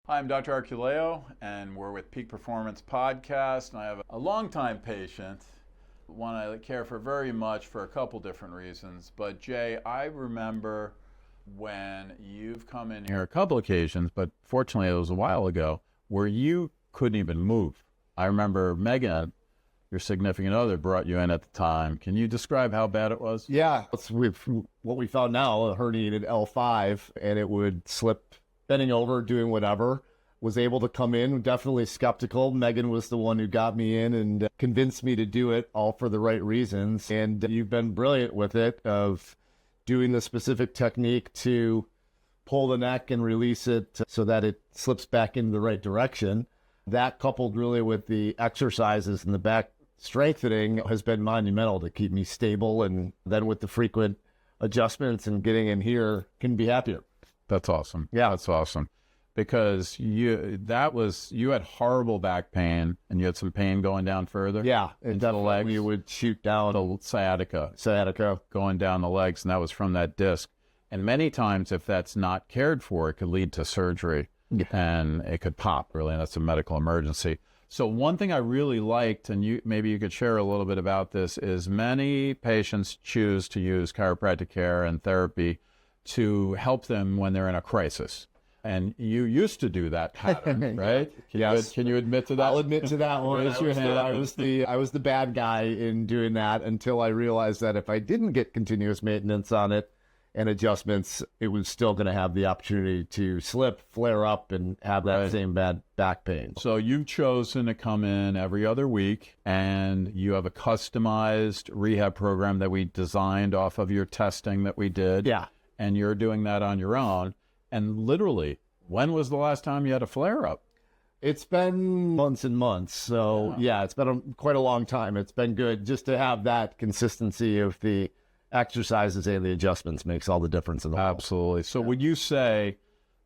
Hi, I'm Dr. Arculeo, and we're with Peak Performance Podcast, and I have a longtime patient, one I care for very much for a couple different reasons. But Jay, I remember when you've come in here a couple occasions, but fortunately it was a while ago, where you couldn't even move. I remember Megan, your significant other, brought you in at the time. Can you describe how bad it was? Yeah, it's with what we found now, a herniated L5, and it would slip bending over, doing whatever. Was able to come in, definitely skeptical. Megan was the one who got me in and convinced me to do it, all for the right reasons. And you've been brilliant with it, of doing the specific technique to pull the neck and release it so that it slips back in the right direction. That, coupled really with the exercises and the back strengthening, has been monumental to keep me stable. And then with the frequent adjustments and getting in here, can be happier. That's awesome. Yeah. That's awesome. Because you had horrible back pain, and you had some pain going down further. Yeah, and the legs. You would shoot down The sciatica going down the legs, and that was from that disc. And many times, if that's not cared for, it could lead to surgery, and it could pop, really, and that's a medical emergency. So one thing I really liked, and maybe you could share a little bit about this, is many patients choose to use chiropractic care and therapy to help them when they're in a crisis. And you used to do that pattern, right? Yes. Can you admit to that? I'll admit to that one. Raise your hand. I was the bad guy in doing that, until I realized that if I didn't get continuous maintenance on it and adjustments, it was still going to have the opportunity to slip, flare up, and have that same bad back pain. So you've chosen to come in every other week, and you have a customized rehab program that we designed off of your testing that we did. Yeah. And you're doing that on your own. And literally, when was the last time you had a flare-up? It's been months and months. So, yeah, it's been quite a long time. It's been good just to have that consistency of the exercises and the adjustments makes all the difference in the world. Absolutely. So would you say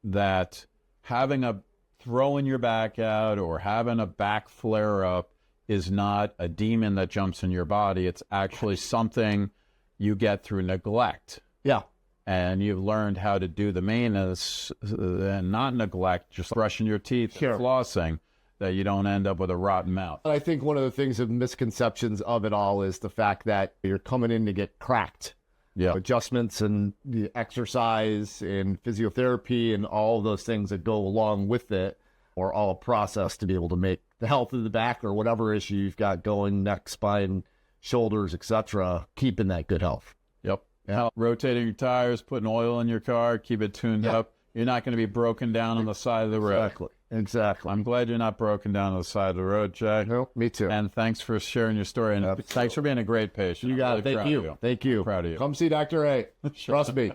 that throwing your back out or having a back flare-up is not a demon that jumps in your body? It's actually something you get through neglect. Yeah. And you've learned how to do the maintenance and not neglect, just brushing your teeth, and flossing, that you don't end up with a rotten mouth. I think one of the things of misconceptions of it all is the fact that you're coming in to get cracked. Yeah. Adjustments and the exercise and physiotherapy and all of those things that go along with it are all a process to be able to make the health of the back or whatever issue you've got going, neck, spine, shoulders, etc., keep in that good health. Yep. Yeah. Rotating your tires, putting oil in your car, keep it tuned up. You're not going to be broken down on the side of the road. Exactly. I'm glad you're not broken down on the side of the road, Jay. No, me too. And thanks for sharing your story. And thanks for being a great patient. You got it. Thank you. Thank you. I'm proud of you. Come see Dr. A. Trust me.